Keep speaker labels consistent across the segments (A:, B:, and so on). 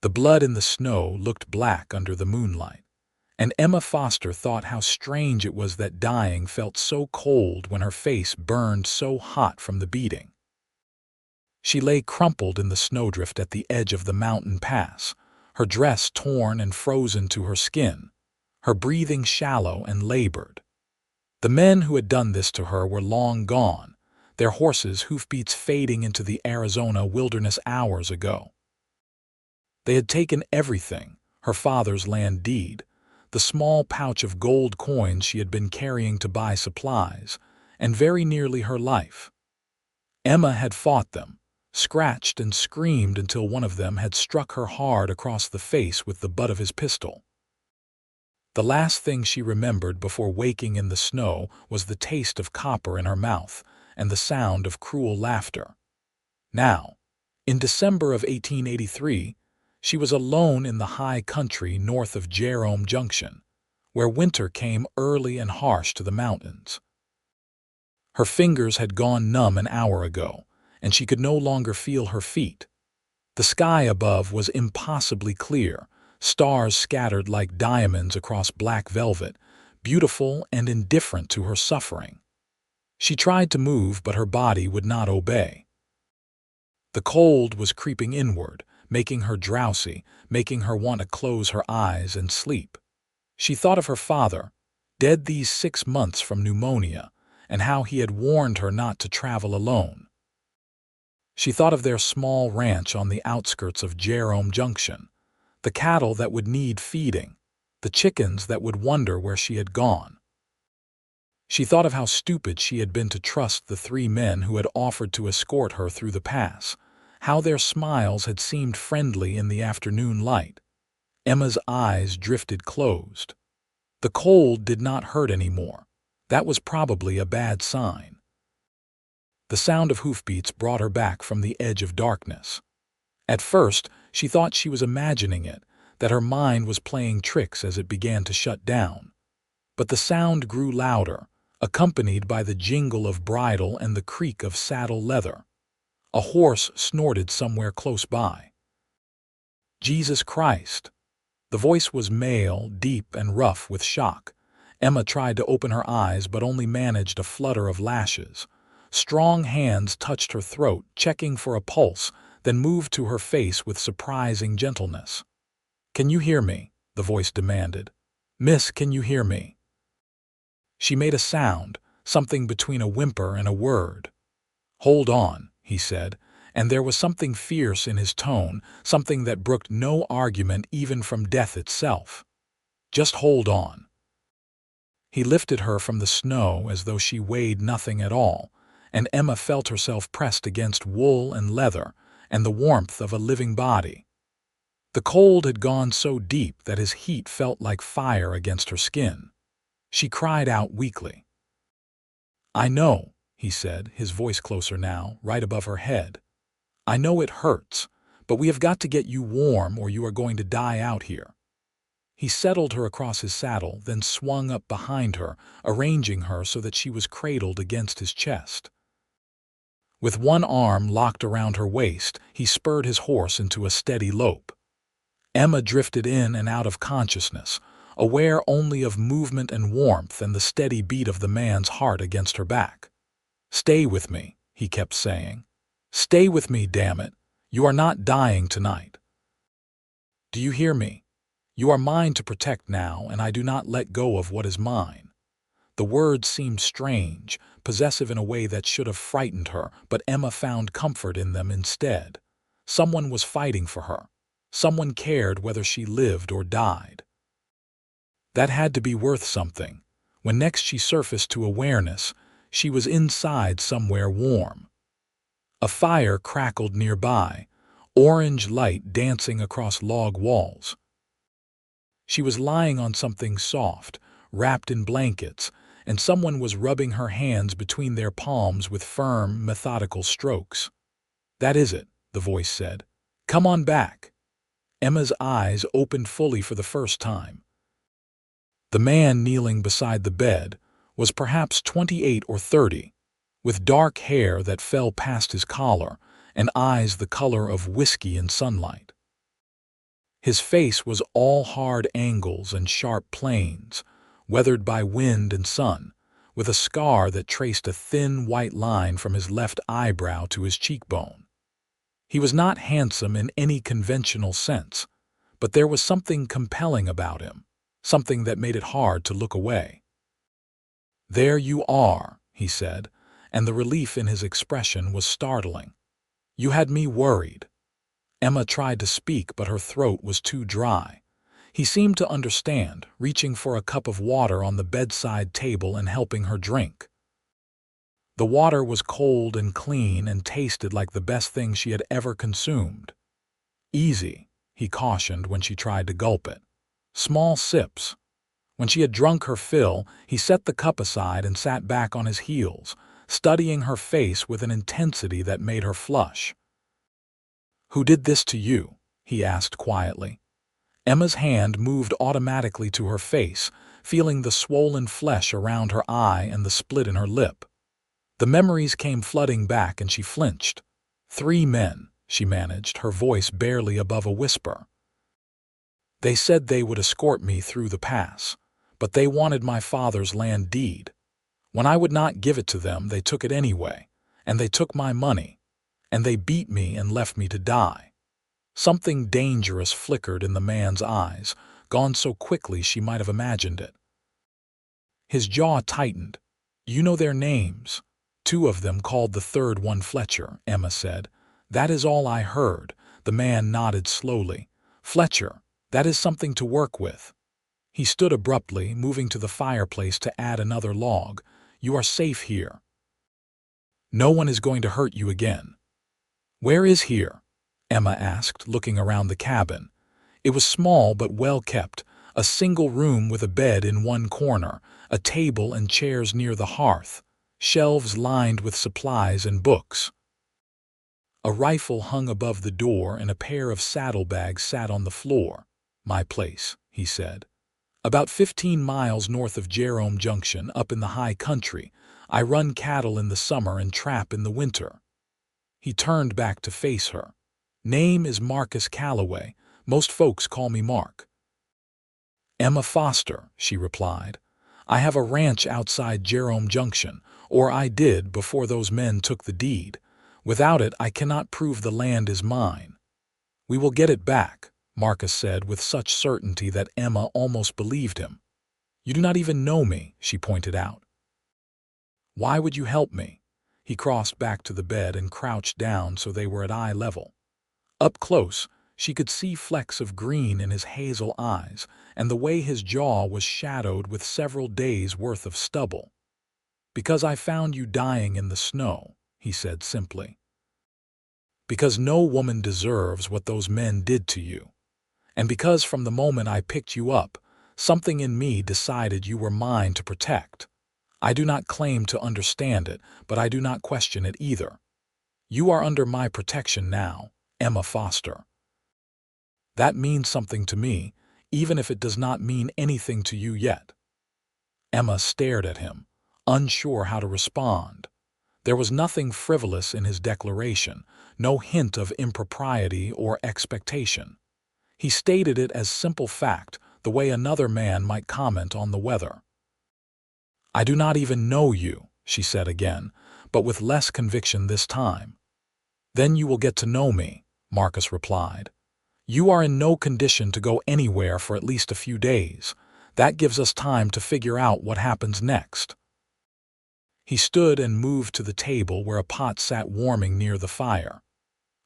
A: The blood in the snow looked black under the moonlight, and Emma Foster thought how strange it was that dying felt so cold when her face burned so hot from the beating. She lay crumpled in the snowdrift at the edge of the mountain pass, her dress torn and frozen to her skin, her breathing shallow and labored. The men who had done this to her were long gone, their horses' hoofbeats fading into the Arizona wilderness hours ago. They had taken everything, her father's land deed, the small pouch of gold coins she had been carrying to buy supplies, and very nearly her life. Emma had fought them, scratched and screamed until one of them had struck her hard across the face with the butt of his pistol. The last thing she remembered before waking in the snow was the taste of copper in her mouth and the sound of cruel laughter. Now, in December of 1883, she was alone in the high country north of Jerome Junction, where winter came early and harsh to the mountains. Her fingers had gone numb an hour ago, and she could no longer feel her feet. The sky above was impossibly clear, stars scattered like diamonds across black velvet, beautiful and indifferent to her suffering. She tried to move, but her body would not obey. The cold was creeping inward, making her drowsy, making her want to close her eyes and sleep. She thought of her father, dead these 6 months from pneumonia, and how he had warned her not to travel alone. She thought of their small ranch on the outskirts of Jerome Junction, the cattle that would need feeding, the chickens that would wonder where she had gone. She thought of how stupid she had been to trust the 3 men who had offered to escort her through the pass, how their smiles had seemed friendly in the afternoon light. Emma's eyes drifted closed. The cold did not hurt anymore. That was probably a bad sign. The sound of hoofbeats brought her back from the edge of darkness. At first, she thought she was imagining it, that her mind was playing tricks as it began to shut down. But the sound grew louder, accompanied by the jingle of bridle and the creak of saddle leather. A horse snorted somewhere close by. Jesus Christ! The voice was male, deep and rough with shock. Emma tried to open her eyes but only managed a flutter of lashes. Strong hands touched her throat, checking for a pulse, then moved to her face with surprising gentleness. "Can you hear me?" the voice demanded. "Miss, can you hear me?" She made a sound, something between a whimper and a word. "Hold on," he said, and there was something fierce in his tone, something that brooked no argument even from death itself. "Just hold on." He lifted her from the snow as though she weighed nothing at all, and Emma felt herself pressed against wool and leather and the warmth of a living body. The cold had gone so deep that his heat felt like fire against her skin. She cried out weakly. "I know," he said, his voice closer now, right above her head. "I know it hurts, but we have got to get you warm or you are going to die out here." He settled her across his saddle, then swung up behind her, arranging her so that she was cradled against his chest. With one arm locked around her waist, he spurred his horse into a steady lope. Emma drifted in and out of consciousness, aware only of movement and warmth and the steady beat of the man's heart against her back. "Stay with me," he kept saying. "Stay with me, damn it. You are not dying tonight. Do you hear me? You are mine to protect now, and I do not let go of what is mine." The words seemed strange, possessive in a way that should have frightened her, but Emma found comfort in them instead. Someone was fighting for her. Someone cared whether she lived or died. That had to be worth something. When next she surfaced to awareness, she was inside somewhere warm. A fire crackled nearby, orange light dancing across log walls. She was lying on something soft, wrapped in blankets, and someone was rubbing her hands between their palms with firm, methodical strokes. "That is it," the voice said. "Come on back." Emma's eyes opened fully for the first time. The man kneeling beside the bed was perhaps 28 or 30, with dark hair that fell past his collar and eyes the color of whiskey in sunlight. His face was all hard angles and sharp planes, weathered by wind and sun, with a scar that traced a thin white line from his left eyebrow to his cheekbone. He was not handsome in any conventional sense, but there was something compelling about him, something that made it hard to look away. "There you are," he said, and the relief in his expression was startling. "You had me worried." Emma tried to speak, but her throat was too dry. He seemed to understand, reaching for a cup of water on the bedside table and helping her drink. The water was cold and clean and tasted like the best thing she had ever consumed. "Easy," he cautioned when she tried to gulp it. "Small sips." When she had drunk her fill, he set the cup aside and sat back on his heels, studying her face with an intensity that made her flush. "Who did this to you?" he asked quietly. Emma's hand moved automatically to her face, feeling the swollen flesh around her eye and the split in her lip. The memories came flooding back and she flinched. "3 men," she managed, her voice barely above a whisper. "They said they would escort me through the pass, but they wanted my father's land deed. When I would not give it to them, they took it anyway, and they took my money, and they beat me and left me to die." Something dangerous flickered in the man's eyes, gone so quickly she might have imagined it. His jaw tightened. "You know their names." "2 of them called the third one Fletcher," Emma said. "That is all I heard." The man nodded slowly. "Fletcher, that is something to work with." He stood abruptly, moving to the fireplace to add another log. "You are safe here. No one is going to hurt you again." "Where is here?" Emma asked, looking around the cabin. It was small but well kept, a single room with a bed in one corner, a table and chairs near the hearth, shelves lined with supplies and books. A rifle hung above the door and a pair of saddlebags sat on the floor. "My place," he said. "About 15 miles north of Jerome Junction, up in the high country. I run cattle in the summer and trap in the winter." He turned back to face her. "Name is Marcus Calloway. Most folks call me Mark." "Emma Foster," she replied. "I have a ranch outside Jerome Junction, or I did before those men took the deed. Without it, I cannot prove the land is mine." "We will get it back," Marcus said with such certainty that Emma almost believed him. "You do not even know me," she pointed out. "Why would you help me?" He crossed back to the bed and crouched down so they were at eye level. Up close, she could see flecks of green in his hazel eyes and the way his jaw was shadowed with several days' worth of stubble. "Because I found you dying in the snow," he said simply. "Because no woman deserves what those men did to you. And because from the moment I picked you up, something in me decided you were mine to protect. I do not claim to understand it, but I do not question it either. You are under my protection now, Emma Foster. That means something to me, even if it does not mean anything to you yet." Emma stared at him, unsure how to respond. There was nothing frivolous in his declaration, no hint of impropriety or expectation. He stated it as simple fact, the way another man might comment on the weather. "I do not even know you," she said again, but with less conviction this time. "Then you will get to know me," Marcus replied. "You are in no condition to go anywhere for at least a few days. That gives us time to figure out what happens next." He stood and moved to the table where a pot sat warming near the fire.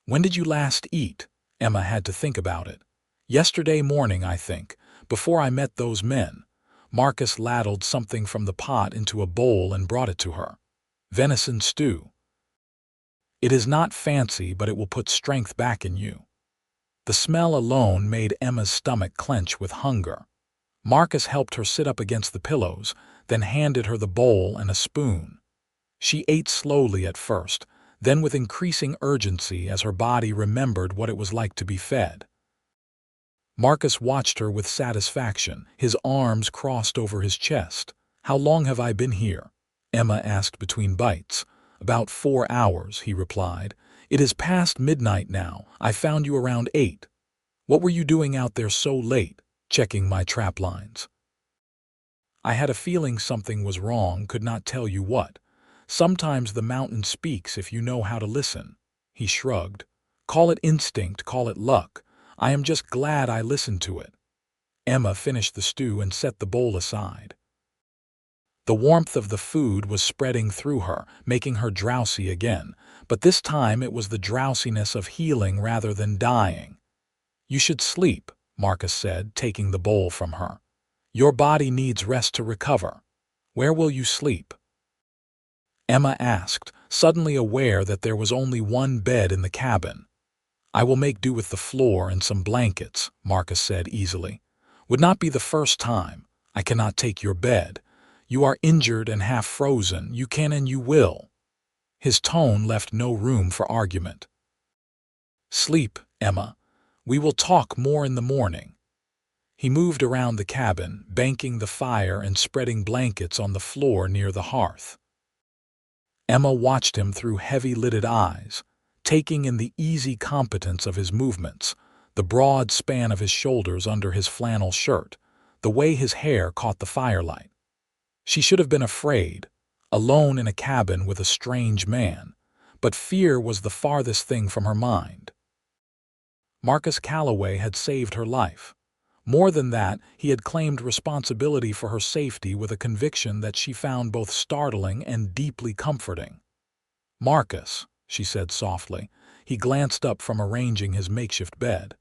A: "When did you last eat?" Emma had to think about it. "Yesterday morning, I think, before I met those men." Marcus ladled something from the pot into a bowl and brought it to her. "Venison stew. It is not fancy, but it will put strength back in you." The smell alone made Emma's stomach clench with hunger. Marcus helped her sit up against the pillows, then handed her the bowl and a spoon. She ate slowly at first, then with increasing urgency as her body remembered what it was like to be fed. Marcus watched her with satisfaction, his arms crossed over his chest. "How long have I been here?" Emma asked between bites. "About 4 hours," he replied. "It is past midnight now. I found you around 8. What were you doing out there so late, checking my trap lines? I had a feeling something was wrong, could not tell you what. Sometimes the mountain speaks if you know how to listen. He shrugged. Call it instinct, call it luck. I am just glad I listened to it. Emma finished the stew and set the bowl aside. The warmth of the food was spreading through her, making her drowsy again, but this time it was the drowsiness of healing rather than dying. You should sleep, Marcus said, taking the bowl from her. Your body needs rest to recover. Where will you sleep? Emma asked, suddenly aware that there was only one bed in the cabin. I will make do with the floor and some blankets, Marcus said easily. Would not be the first time. I cannot take your bed. You are injured and half frozen. You can and you will. His tone left no room for argument. Sleep, Emma. We will talk more in the morning. He moved around the cabin, banking the fire and spreading blankets on the floor near the hearth. Emma watched him through heavy-lidded eyes, taking in the easy competence of his movements, the broad span of his shoulders under his flannel shirt, the way his hair caught the firelight. She should have been afraid, alone in a cabin with a strange man, but fear was the farthest thing from her mind. Marcus Calloway had saved her life. More than that, he had claimed responsibility for her safety with a conviction that she found both startling and deeply comforting. Marcus, she said softly. He glanced up from arranging his makeshift bed.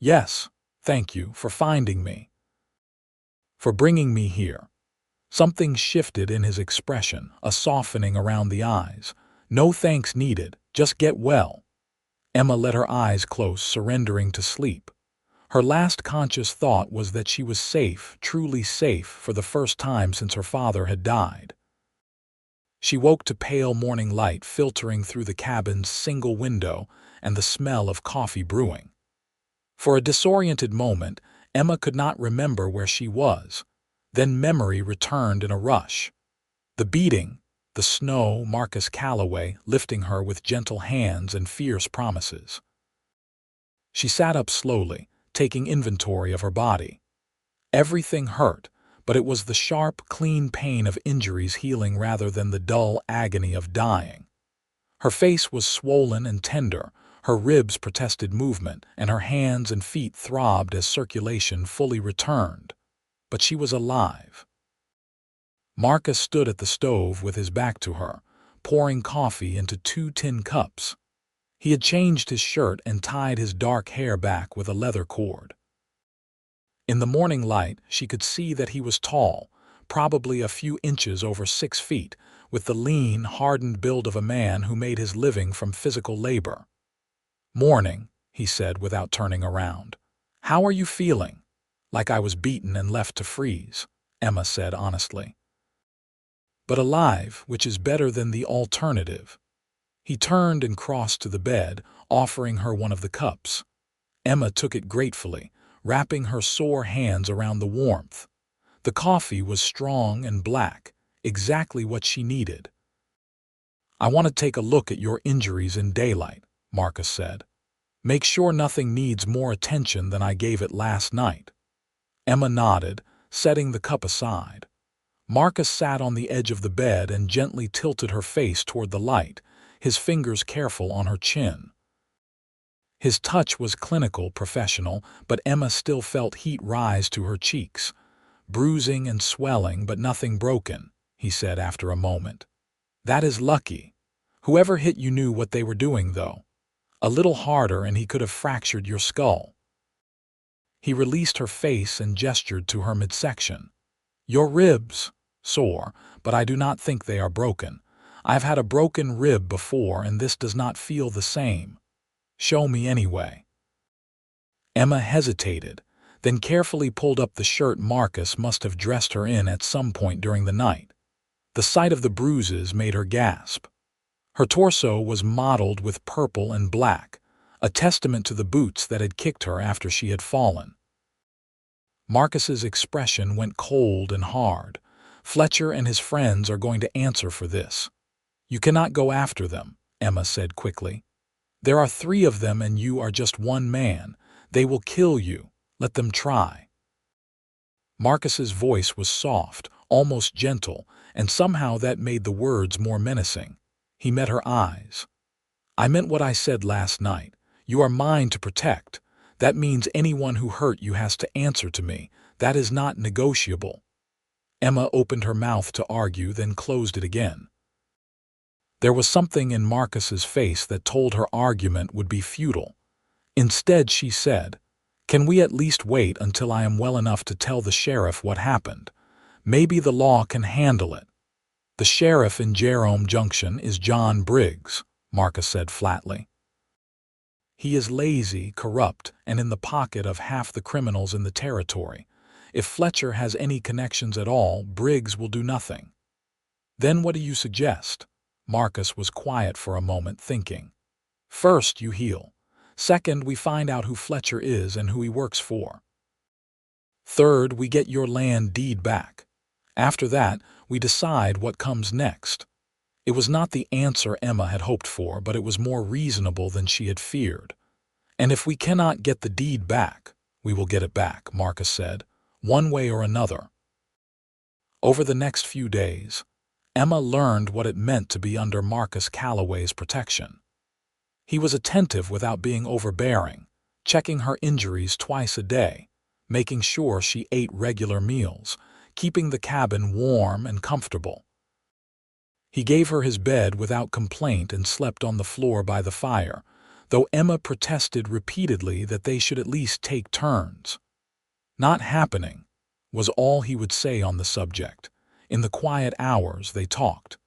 A: Yes, thank you for finding me. For bringing me here. Something shifted in his expression, a softening around the eyes. No thanks needed, just get well. Emma let her eyes close, surrendering to sleep. Her last conscious thought was that she was safe, truly safe, for the first time since her father had died. She woke to pale morning light filtering through the cabin's single window and the smell of coffee brewing. For a disoriented moment, Emma could not remember where she was. Then memory returned in a rush. The beating, the snow, Marcus Calloway lifting her with gentle hands and fierce promises. She sat up slowly, taking inventory of her body. Everything hurt, but it was the sharp, clean pain of injuries healing rather than the dull agony of dying. Her face was swollen and tender, her ribs protested movement, and her hands and feet throbbed as circulation fully returned. But she was alive. Marcus stood at the stove with his back to her, pouring coffee into 2 tin cups. He had changed his shirt and tied his dark hair back with a leather cord. In the morning light, she could see that he was tall, probably a few inches over 6 feet, with the lean, hardened build of a man who made his living from physical labor. Morning, he said without turning around. How are you feeling? Like I was beaten and left to freeze, Emma said honestly. But alive, which is better than the alternative. He turned and crossed to the bed, offering her one of the cups. Emma took it gratefully, wrapping her sore hands around the warmth. The coffee was strong and black, exactly what she needed. I want to take a look at your injuries in daylight, Marcus said. Make sure nothing needs more attention than I gave it last night. Emma nodded, setting the cup aside. Marcus sat on the edge of the bed and gently tilted her face toward the light, his fingers careful on her chin. His touch was clinical, professional, but Emma still felt heat rise to her cheeks. Bruising and swelling, but nothing broken, he said after a moment. That is lucky. Whoever hit you knew what they were doing, though. A little harder and he could have fractured your skull. He released her face and gestured to her midsection. Your ribs, sore, but I do not think they are broken. I've had a broken rib before and this does not feel the same. Show me anyway. Emma hesitated, then carefully pulled up the shirt Marcus must have dressed her in at some point during the night. The sight of the bruises made her gasp. Her torso was mottled with purple and black, a testament to the boots that had kicked her after she had fallen. Marcus's expression went cold and hard. Fletcher and his friends are going to answer for this. You cannot go after them, Emma said quickly. There are 3 of them and you are just one man. They will kill you. Let them try." Marcus's voice was soft, almost gentle, and somehow that made the words more menacing. He met her eyes. "I meant what I said last night. You are mine to protect. That means anyone who hurt you has to answer to me. That is not negotiable." Emma opened her mouth to argue, then closed it again. There was something in Marcus's face that told her argument would be futile. Instead, she said, "Can we at least wait until I am well enough to tell the sheriff what happened? Maybe the law can handle it." "The sheriff in Jerome Junction is John Briggs," Marcus said flatly. "He is lazy, corrupt, and in the pocket of half the criminals in the territory. If Fletcher has any connections at all, Briggs will do nothing." "Then what do you suggest?" Marcus was quiet for a moment, thinking. "First, you heal. Second, we find out who Fletcher is and who he works for. Third, we get your land deed back. After that, we decide what comes next." It was not the answer Emma had hoped for, but it was more reasonable than she had feared. "And if we cannot get the deed back, we will get it back," Marcus said, "one way or another." Over the next few days, Emma learned what it meant to be under Marcus Calloway's protection. He was attentive without being overbearing, checking her injuries twice a day, making sure she ate regular meals, keeping the cabin warm and comfortable. He gave her his bed without complaint and slept on the floor by the fire, though Emma protested repeatedly that they should at least take turns. "Not happening," was all he would say on the subject. In the quiet hours they talked.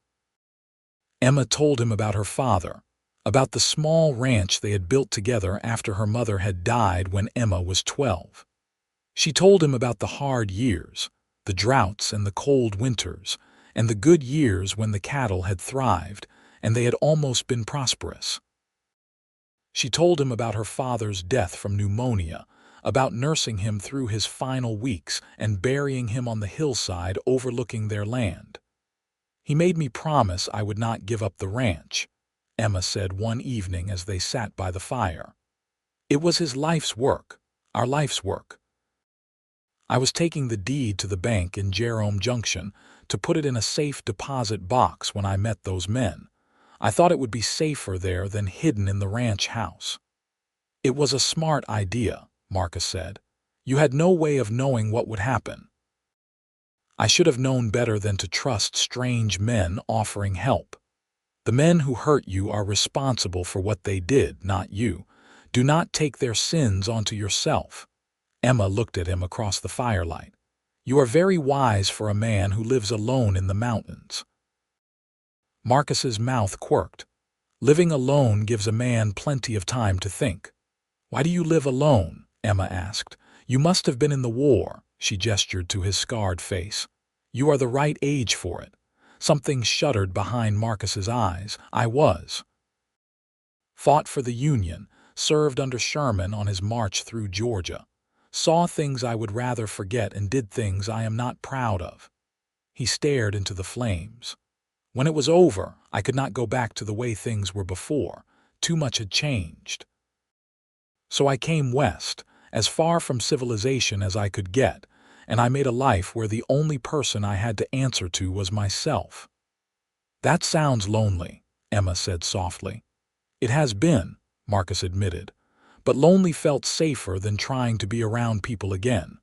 A: Emma told him about her father, about the small ranch they had built together after her mother had died when Emma was 12. She told him about the hard years, the droughts and the cold winters, and the good years when the cattle had thrived and they had almost been prosperous. She told him about her father's death from pneumonia, about nursing him through his final weeks and burying him on the hillside overlooking their land. "He made me promise I would not give up the ranch," Emma said one evening as they sat by the fire. "It was his life's work, our life's work. I was taking the deed to the bank in Jerome Junction to put it in a safe deposit box when I met those men. I thought it would be safer there than hidden in the ranch house." "It was a smart idea," Marcus said. "You had no way of knowing what would happen." "I should have known better than to trust strange men offering help. The men who hurt you are responsible for what they did, not you. Do not take their sins onto yourself." Emma looked at him across the firelight. "You are very wise for a man who lives alone in the mountains." Marcus's mouth quirked. "Living alone gives a man plenty of time to think." "Why do you live alone?" Emma asked. "You must have been in the war," she gestured to his scarred face. "You are the right age for it." Something shuddered behind Marcus's eyes. "I was. Fought for the Union, served under Sherman on his march through Georgia. Saw things I would rather forget and did things I am not proud of." He stared into the flames. "When it was over, I could not go back to the way things were before. Too much had changed. So I came west, as far from civilization as I could get, and I made a life where the only person I had to answer to was myself." "That sounds lonely," Emma said softly. "It has been," Marcus admitted, "but lonely felt safer than trying to be around people again."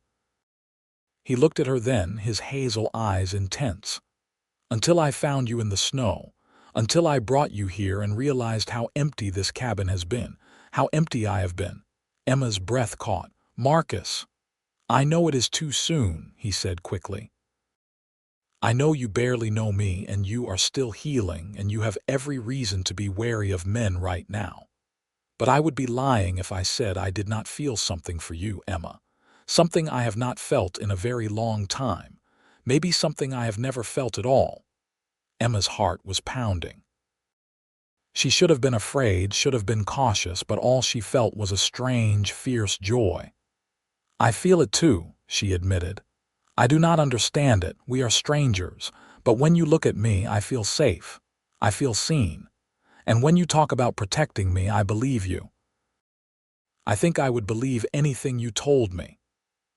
A: He looked at her then, his hazel eyes intense. "Until I found you in the snow, until I brought you here and realized how empty this cabin has been, how empty I have been." Emma's breath caught. "Marcus." "I know it is too soon," he said quickly. "I know you barely know me and you are still healing and you have every reason to be wary of men right now. But I would be lying if I said I did not feel something for you, Emma. Something I have not felt in a very long time. Maybe something I have never felt at all." Emma's heart was pounding. She should have been afraid, should have been cautious, but all she felt was a strange, fierce joy. "I feel it too," she admitted. "I do not understand it, we are strangers, but when you look at me, I feel safe. I feel seen. And when you talk about protecting me, I believe you." I think I would believe anything you told me."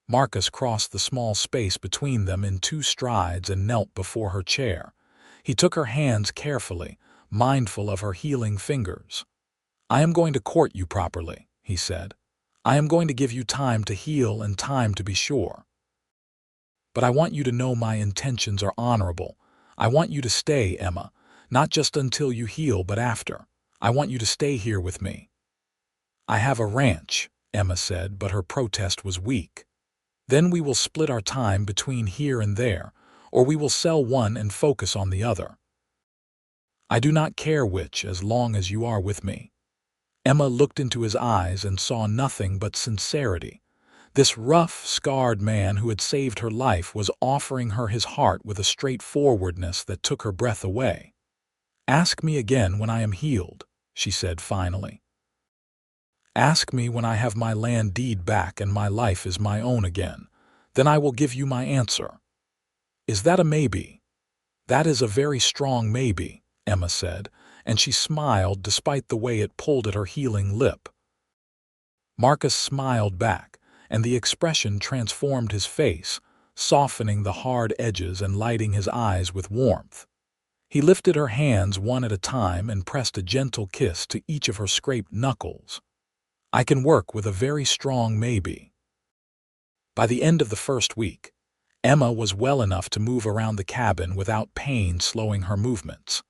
A: Marcus crossed the small space between them in 2 strides and knelt before her chair. He took her hands carefully, mindful of her healing fingers. "I am going to court you properly," he said. "I am going to give you time to heal and time to be sure. But I want you to know my intentions are honorable. I want you to stay, Emma, not just until you heal, but after. I want you to stay here with me." "I have a ranch," Emma said, but her protest was weak. "Then we will split our time between here and there, or we will sell one and focus on the other. I do not care which, as long as you are with me." Emma looked into his eyes and saw nothing but sincerity. This rough, scarred man who had saved her life was offering her his heart with a straightforwardness that took her breath away. "Ask me again when I am healed," she said finally. "Ask me when I have my land deed back and my life is my own again. Then I will give you my answer." "Is that a maybe?" "That is a very strong maybe," Emma said, and she smiled despite the way it pulled at her healing lip. Marcus smiled back, and the expression transformed his face, softening the hard edges and lighting his eyes with warmth. He lifted her hands one at a time and pressed a gentle kiss to each of her scraped knuckles. "I can work with a very strong maybe." By the end of the first week, Emma was well enough to move around the cabin without pain slowing her movements.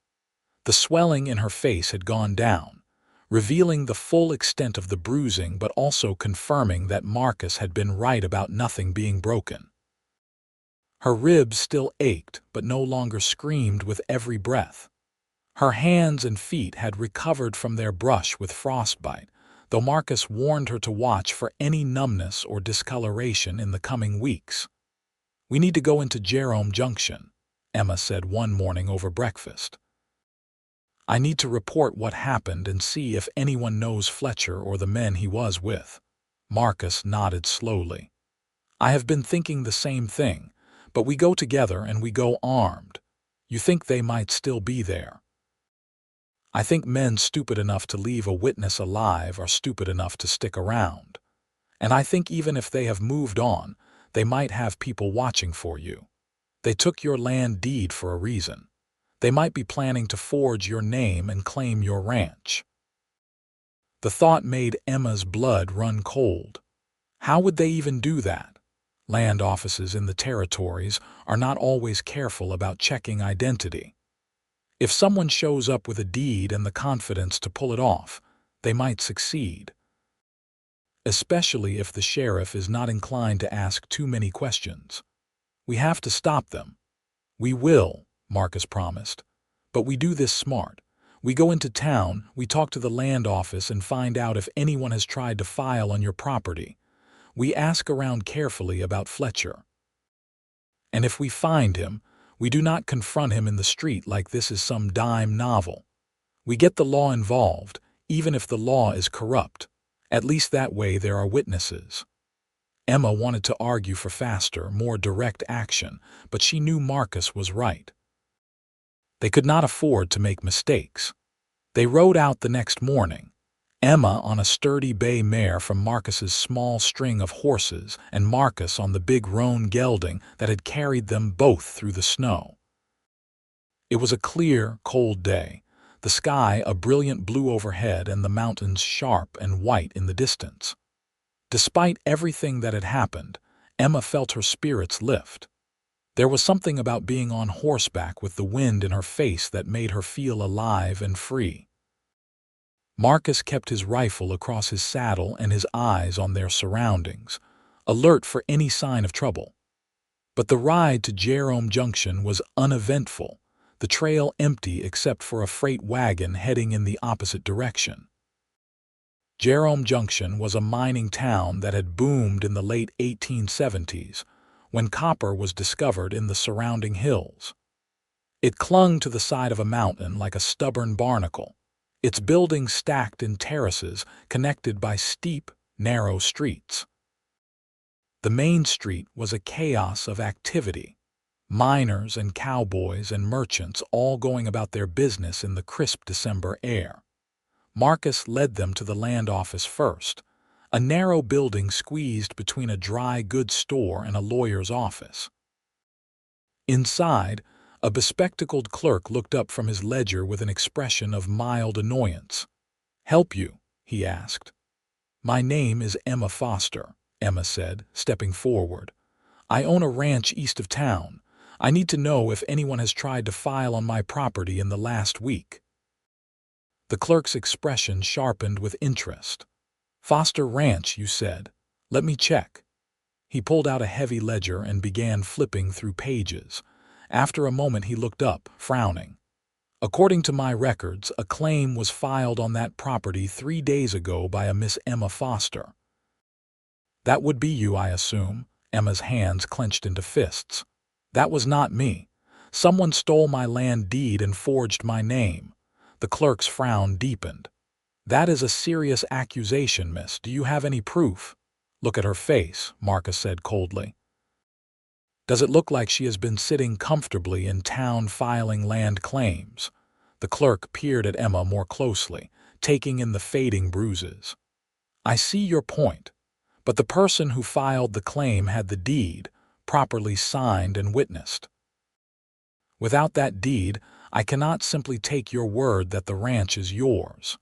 A: The swelling in her face had gone down, revealing the full extent of the bruising but also confirming that Marcus had been right about nothing being broken. Her ribs still ached but no longer screamed with every breath. Her hands and feet had recovered from their brush with frostbite, though Marcus warned her to watch for any numbness or discoloration in the coming weeks. "We need to go into Jerome Junction," Emma said one morning over breakfast. "I need to report what happened and see if anyone knows Fletcher or the men he was with." Marcus nodded slowly. "I have been thinking the same thing, but we go together and we go armed. You think they might still be there?" "I think men stupid enough to leave a witness alive are stupid enough to stick around. And I think even if they have moved on, they might have people watching for you. They took your land deed for a reason. They might be planning to forge your name and claim your ranch." The thought made Emma's blood run cold. How would they even do that? Land offices in the territories are not always careful about checking identity. If someone shows up with a deed and the confidence to pull it off, they might succeed. Especially if the sheriff is not inclined to ask too many questions. "We have to stop them." "We will," Marcus promised. "But we do this smart. We go into town, we talk to the land office and find out if anyone has tried to file on your property. We ask around carefully about Fletcher. And if we find him, we do not confront him in the street like this is some dime novel. We get the law involved, even if the law is corrupt. At least that way there are witnesses." Emma wanted to argue for faster, more direct action, but she knew Marcus was right. They could not afford to make mistakes. They rode out the next morning, Emma on a sturdy bay mare from Marcus's small string of horses and Marcus on the big roan gelding that had carried them both through the snow. It was a clear, cold day, the sky a brilliant blue overhead and the mountains sharp and white in the distance. Despite everything that had happened, Emma felt her spirits lift. There was something about being on horseback with the wind in her face that made her feel alive and free. Marcus kept his rifle across his saddle and his eyes on their surroundings, alert for any sign of trouble. But the ride to Jerome Junction was uneventful, the trail empty except for a freight wagon heading in the opposite direction. Jerome Junction was a mining town that had boomed in the late 1870s, when copper was discovered in the surrounding hills. It clung to the side of a mountain like a stubborn barnacle, its buildings stacked in terraces connected by steep, narrow streets. The main street was a chaos of activity, miners and cowboys and merchants all going about their business in the crisp December air. Marcus led them to the land office first, A narrow building squeezed between a dry goods store and a lawyer's office. Inside, a bespectacled clerk looked up from his ledger with an expression of mild annoyance. "Help you?" he asked. "My name is Emma Foster," Emma said, stepping forward. "I own a ranch east of town. I need to know if anyone has tried to file on my property in the last week." The clerk's expression sharpened with interest. "Foster Ranch, you said. Let me check." He pulled out a heavy ledger and began flipping through pages. After a moment he looked up, frowning. "According to my records, a claim was filed on that property 3 days ago by a Miss Emma Foster." "That would be you, I assume." Emma's hands clenched into fists. "That was not me. Someone stole my land deed and forged my name." The clerk's frown deepened. "That is a serious accusation, miss. Do you have any proof?" "Look at her face," Marcus said coldly. "Does it look like she has been sitting comfortably in town filing land claims?" The clerk peered at Emma more closely, taking in the fading bruises. "I see your point, but the person who filed the claim had the deed, properly signed and witnessed. Without that deed, I cannot simply take your word that the ranch is yours."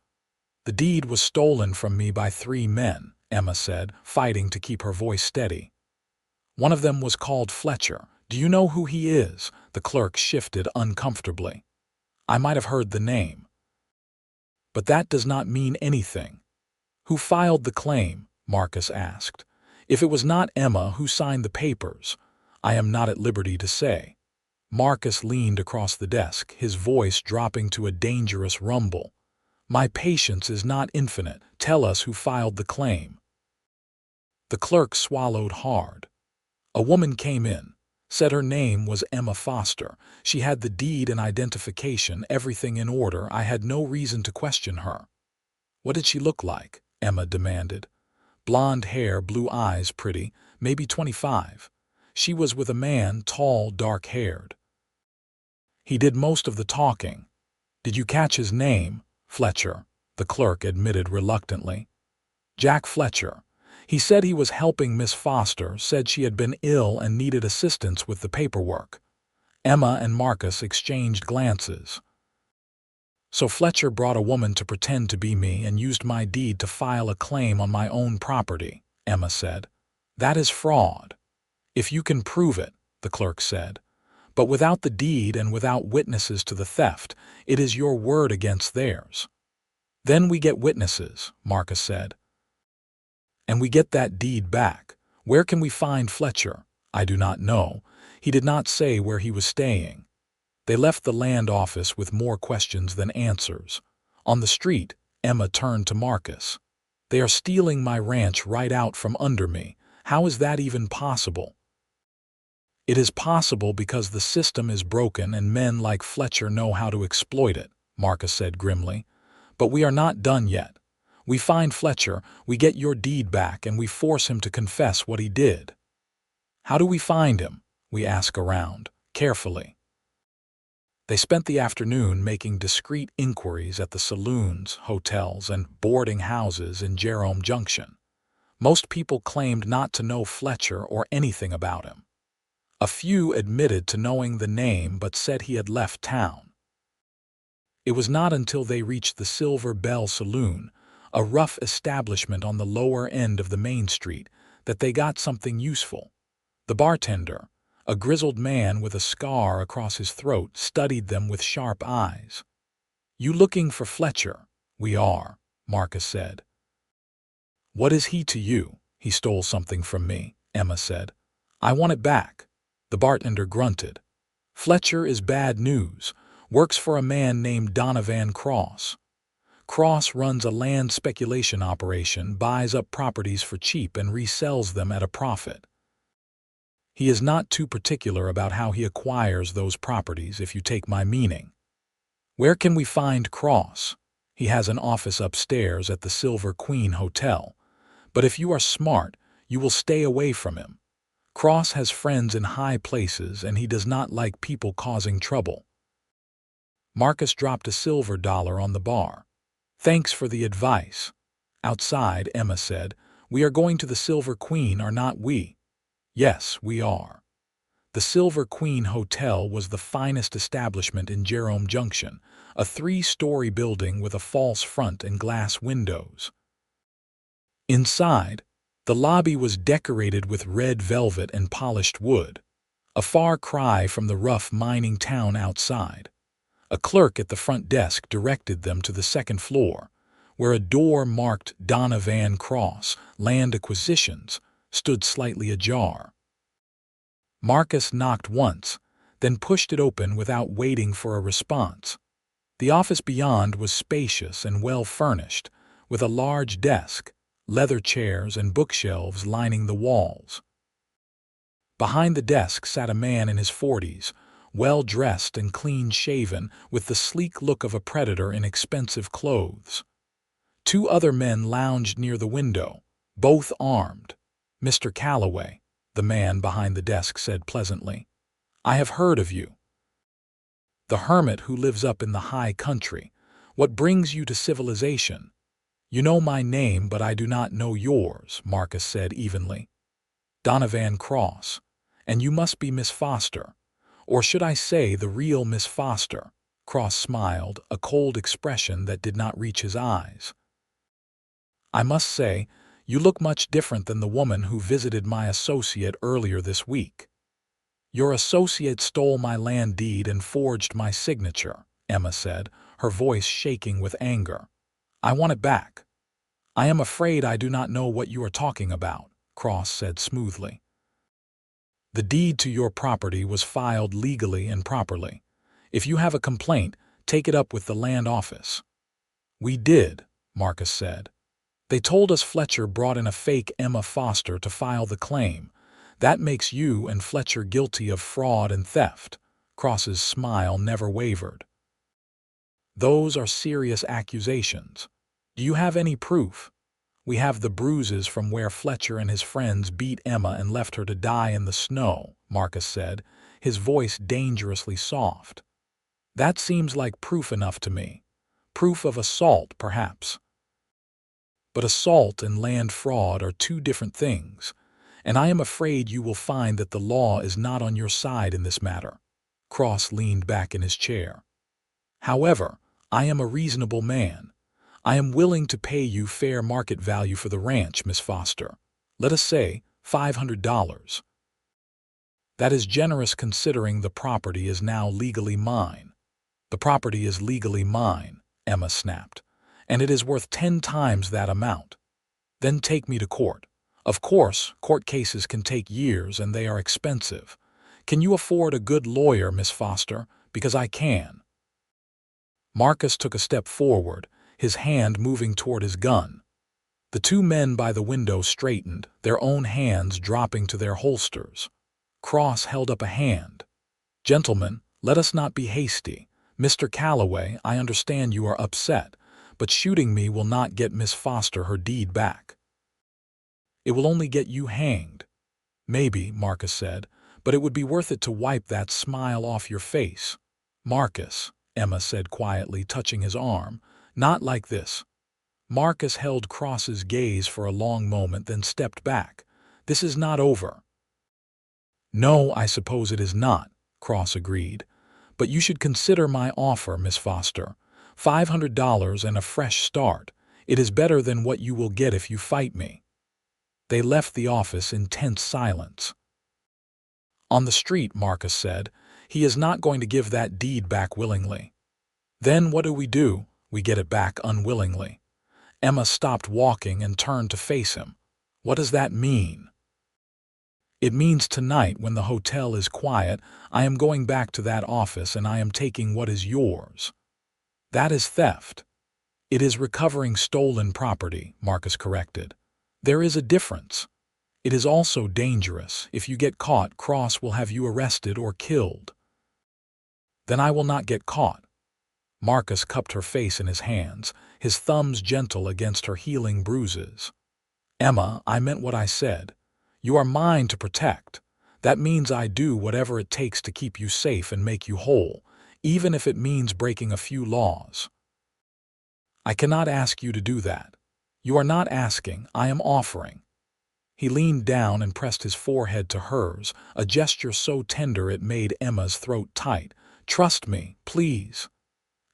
A: "The deed was stolen from me by 3 men," Emma said, fighting to keep her voice steady. "One of them was called Fletcher. Do you know who he is?" The clerk shifted uncomfortably. "I might have heard the name." "But that does not mean anything." "Who filed the claim?" Marcus asked. "If it was not Emma, who signed the papers?" "I am not at liberty to say." Marcus leaned across the desk, his voice dropping to a dangerous rumble. "My patience is not infinite. Tell us who filed the claim." The clerk swallowed hard. "A woman came in, said her name was Emma Foster. She had the deed and identification, everything in order. I had no reason to question her." "What did she look like?" Emma demanded. "Blonde hair, blue eyes, pretty, maybe 25. She was with a man, tall, dark-haired. He did most of the talking." "Did you catch his name?" "Fletcher," the clerk admitted reluctantly. "Jack Fletcher. He said he was helping Miss Foster, said she had been ill and needed assistance with the paperwork." Emma and Marcus exchanged glances. "So Fletcher brought a woman to pretend to be me and used my deed to file a claim on my own property," Emma said. "That is fraud." "If you can prove it," the clerk said. "But without the deed and without witnesses to the theft, it is your word against theirs." "Then we get witnesses," Marcus said. "And we get that deed back. Where can we find Fletcher?" "I do not know. He did not say where he was staying." They left the land office with more questions than answers. On the street, Emma turned to Marcus. "They are stealing my ranch right out from under me. How is that even possible?" "It is possible because the system is broken and men like Fletcher know how to exploit it," Marcus said grimly. "But we are not done yet. We find Fletcher, we get your deed back, and we force him to confess what he did." "How do we find him?" "We ask around, carefully." They spent the afternoon making discreet inquiries at the saloons, hotels, and boarding houses in Jerome Junction. Most people claimed not to know Fletcher or anything about him. A few admitted to knowing the name but said he had left town. It was not until they reached the Silver Bell Saloon, a rough establishment on the lower end of the main street, that they got something useful. The bartender, a grizzled man with a scar across his throat, studied them with sharp eyes. "You looking for Fletcher?" "We are," Marcus said. "What is he to you?" "He stole something from me," Emma said. "I want it back." The bartender grunted. "Fletcher is bad news. Works for a man named Donovan Cross. Cross runs a land speculation operation, buys up properties for cheap and resells them at a profit. He is not too particular about how he acquires those properties, if you take my meaning." "Where can we find Cross?" "He has an office upstairs at the Silver Queen Hotel. But if you are smart, you will stay away from him. Cross has friends in high places and he does not like people causing trouble." Marcus dropped a $1 on the bar. "Thanks for the advice." Outside, Emma said, We are going to the Silver Queen, are not we? Yes, we are. The Silver Queen Hotel was the finest establishment in Jerome Junction, a 3-story building with a false front and glass windows. Inside, the lobby was decorated with red velvet and polished wood, a far cry from the rough mining town outside. A clerk at the front desk directed them to the second floor, where a door marked Donovan Cross, Land Acquisitions, stood slightly ajar. Marcus knocked once, then pushed it open without waiting for a response. The office beyond was spacious and well-furnished, with a large desk, leather chairs, and bookshelves lining the walls. Behind the desk sat a man in his 40s, well-dressed and clean-shaven, with the sleek look of a predator in expensive clothes. 2 other men lounged near the window, both armed. "Mr. Calloway," the man behind the desk said pleasantly, "I have heard of you. The hermit who lives up in the high country. What brings you to civilization?" "You know my name, but I do not know yours," Marcus said evenly. "Donovan Cross. And you must be Miss Foster. Or should I say the real Miss Foster?" Cross smiled, a cold expression that did not reach his eyes. "I must say, you look much different than the woman who visited my associate earlier this week." "Your associate stole my land deed and forged my signature," Emma said, her voice shaking with anger. "I want it back." "I am afraid I do not know what you are talking about," Cross said smoothly. "The deed to your property was filed legally and properly. If you have a complaint, take it up with the land office." "We did," Marcus said. "They told us Fletcher brought in a fake Emma Foster to file the claim. That makes you and Fletcher guilty of fraud and theft." Cross's smile never wavered. "Those are serious accusations. Do you have any proof?" "We have the bruises from where Fletcher and his friends beat Emma and left her to die in the snow," Marcus said, his voice dangerously soft. "That seems like proof enough to me. Proof of assault, perhaps. But assault and land fraud are 2 different things, and I am afraid you will find that the law is not on your side in this matter." Cross leaned back in his chair. "However, I am a reasonable man. I am willing to pay you fair market value for the ranch, Miss Foster. Let us say $500. That is generous considering the property is now legally mine." "The property is legally mine," Emma snapped, "and it is worth 10 times that amount." "Then take me to court. Of course, court cases can take years and they are expensive. Can you afford a good lawyer, Miss Foster? Because I can." Marcus took a step forward, his hand moving toward his gun. The 2 men by the window straightened, their own hands dropping to their holsters. Cross held up a hand. "Gentlemen, let us not be hasty. Mr. Calloway, I understand you are upset, but shooting me will not get Miss Foster her deed back. It will only get you hanged." "Maybe," Marcus said, "but it would be worth it to wipe that smile off your face." "Marcus," Emma said quietly, touching his arm, "not like this." Marcus held Cross's gaze for a long moment, then stepped back. "This is not over." "No, I suppose it is not," Cross agreed. "But you should consider my offer, Miss Foster. $500 and a fresh start. It is better than what you will get if you fight me." They left the office in tense silence. "On the street," Marcus said, "he is not going to give that deed back willingly." "Then what do? We get it back unwillingly." Emma stopped walking and turned to face him. "What does that mean?" "It means tonight, when the hotel is quiet, I am going back to that office and I am taking what is yours." "That is theft." "It is recovering stolen property," Marcus corrected. "There is a difference. It is also dangerous. If you get caught, Cross will have you arrested or killed." "Then I will not get caught." Marcus cupped her face in his hands, his thumbs gentle against her healing bruises. "Emma, I meant what I said. You are mine to protect. That means I do whatever it takes to keep you safe and make you whole, even if it means breaking a few laws." "I cannot ask you to do that." You are not asking, I am offering." He leaned down and pressed his forehead to hers, a gesture so tender it made Emma's throat tight. "Trust me, please."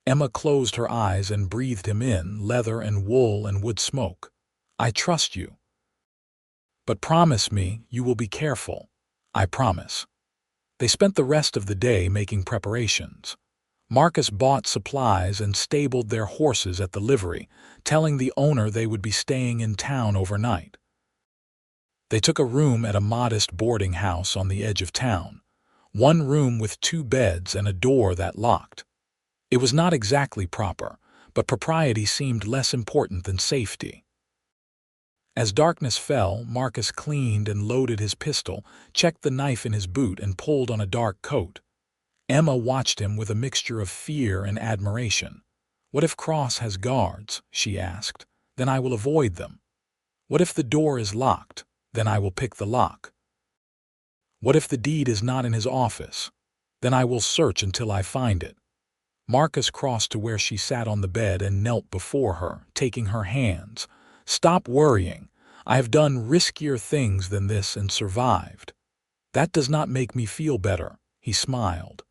A: Emma closed her eyes and breathed him in, leather and wool and wood smoke. "I trust you. But promise me you will be careful." "I promise." They spent the rest of the day making preparations. Marcus bought supplies and stabled their horses at the livery, telling the owner they would be staying in town overnight. They took a room at a modest boarding house on the edge of town, one room with 2 beds and a door that locked. It was not exactly proper, but propriety seemed less important than safety. As darkness fell, Marcus cleaned and loaded his pistol, checked the knife in his boot, and pulled on a dark coat. Emma watched him with a mixture of fear and admiration. "What if Cross has guards?" she asked. "Then I will avoid them. What if the door is locked? Then I will pick the lock. What if the deed is not in his office? Then I will search until I find it." Marcus crossed to where she sat on the bed and knelt before her, taking her hands. "Stop worrying. I have done riskier things than this and survived. That does not make me feel better," he smiled.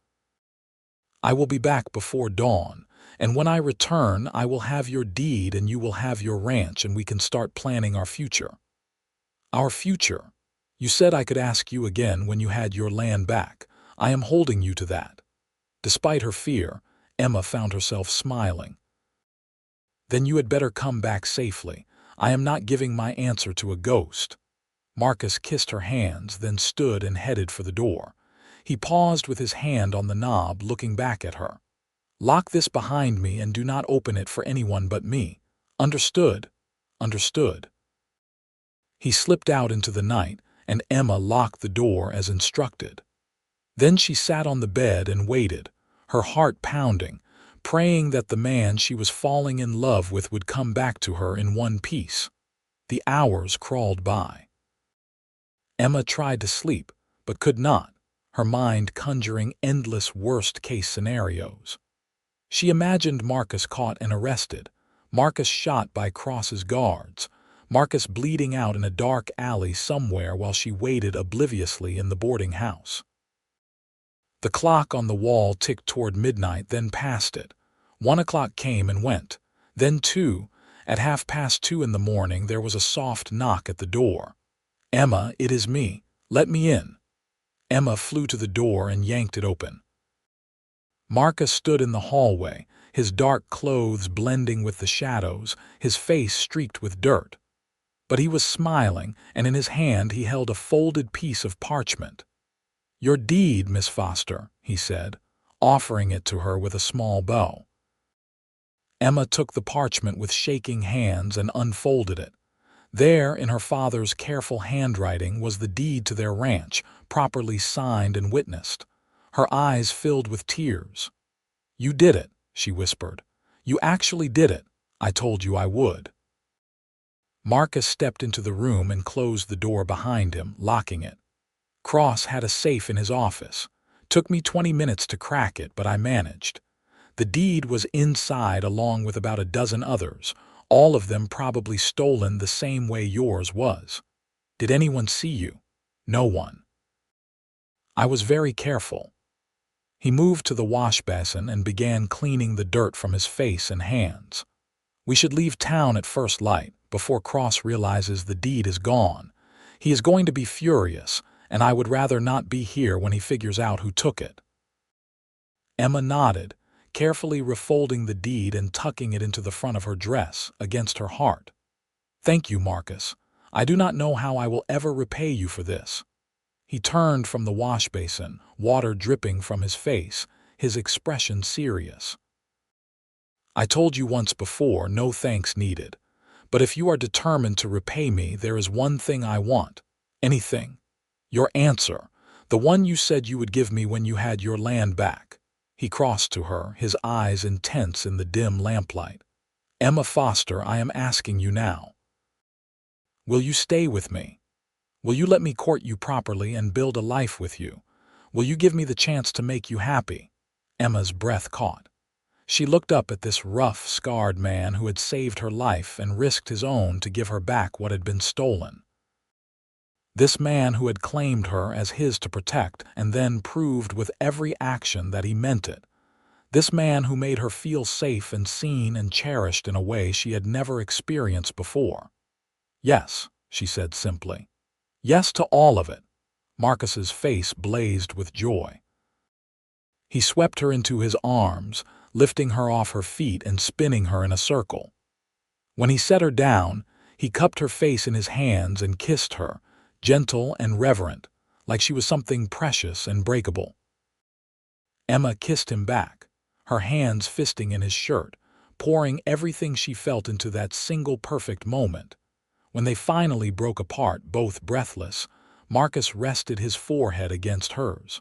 A: "I will be back before dawn, and when I return I will have your deed and you will have your ranch, and we can start planning our future." "Our future? You said I could ask you again when you had your land back. I am holding you to that." Despite her fear, Emma found herself smiling. "Then you had better come back safely. I am not giving my answer to a ghost." Marcus kissed her hands, then stood and headed for the door. He paused with his hand on the knob, looking back at her. "Lock this behind me and do not open it for anyone but me. Understood?" "Understood." He slipped out into the night, and Emma locked the door as instructed. Then she sat on the bed and waited, her heart pounding, praying that the man she was falling in love with would come back to her in one piece. The hours crawled by. Emma tried to sleep, but could not, her mind conjuring endless worst-case scenarios. She imagined Marcus caught and arrested, Marcus shot by Cross's guards, Marcus bleeding out in a dark alley somewhere while she waited obliviously in the boarding house. The clock on the wall ticked toward midnight, then past it. 1 o'clock came and went, then 2. At 2:30 in the morning there was a soft knock at the door. "Emma, it is me. Let me in." Emma flew to the door and yanked it open. Marcus stood in the hallway, his dark clothes blending with the shadows, his face streaked with dirt. But he was smiling, and in his hand he held a folded piece of parchment. "Your deed, Miss Foster," he said, offering it to her with a small bow. Emma took the parchment with shaking hands and unfolded it. There, in her father's careful handwriting, was the deed to their ranch, properly signed and witnessed. Her eyes filled with tears. "You did it," she whispered. "You actually did it. I told you I would." Marcus stepped into the room and closed the door behind him, locking it. "Cross had a safe in his office. Took me 20 minutes to crack it, but I managed. The deed was inside along with about a dozen others, all of them probably stolen the same way yours was. Did anyone see you?" "No one." "I was very careful." He moved to the wash basin and began cleaning the dirt from his face and hands. "We should leave town at first light, before Cross realizes the deed is gone. He is going to be furious, and I would rather not be here when he figures out who took it." Emma nodded, carefully refolding the deed and tucking it into the front of her dress, against her heart. "Thank you, Marcus. I do not know how I will ever repay you for this." He turned from the wash basin, water dripping from his face, his expression serious. "I told you once before, no thanks needed. But if you are determined to repay me, there is one thing I want. Anything. Your answer, the one you said you would give me when you had your land back." He crossed to her, his eyes intense in the dim lamplight. "Emma Foster, I am asking you now. Will you stay with me? Will you let me court you properly and build a life with you? Will you give me the chance to make you happy?" Emma's breath caught. She looked up at this rough, scarred man who had saved her life and risked his own to give her back what had been stolen. This man who had claimed her as his to protect and then proved with every action that he meant it. This man who made her feel safe and seen and cherished in a way she had never experienced before. Yes, she said simply. Yes to all of it. Marcus's face blazed with joy. He swept her into his arms, lifting her off her feet and spinning her in a circle. When he set her down, he cupped her face in his hands and kissed her, gentle and reverent, like she was something precious and breakable. Emma kissed him back, her hands fisting in his shirt, pouring everything she felt into that single perfect moment. When they finally broke apart, both breathless, Marcus rested his forehead against hers.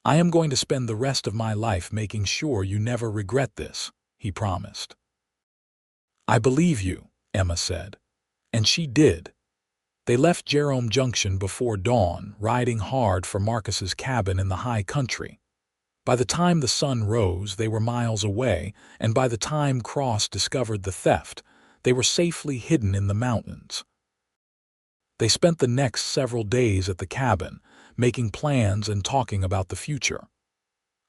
A: "I am going to spend the rest of my life making sure you never regret this," he promised. "I believe you," Emma said. And she did. They left Jerome Junction before dawn, riding hard for Marcus's cabin in the high country. By the time the sun rose, they were miles away, and by the time Cross discovered the theft, they were safely hidden in the mountains. They spent the next several days at the cabin, making plans and talking about the future.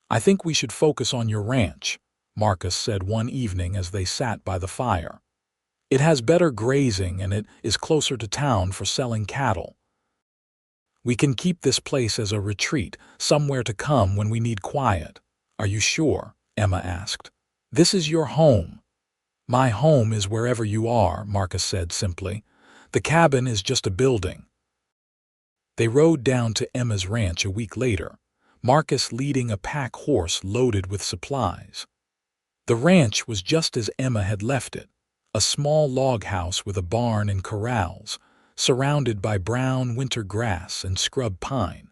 A: "I think we should focus on your ranch," Marcus said one evening as they sat by the fire. "It has better grazing and it is closer to town for selling cattle. We can keep this place as a retreat, somewhere to come when we need quiet." "Are you sure?" Emma asked. "This is your home." "My home is wherever you are," Marcus said simply. "The cabin is just a building." They rode down to Emma's ranch a week later, Marcus leading a pack horse loaded with supplies. The ranch was just as Emma had left it, a small log house with a barn and corrals, surrounded by brown winter grass and scrub pine.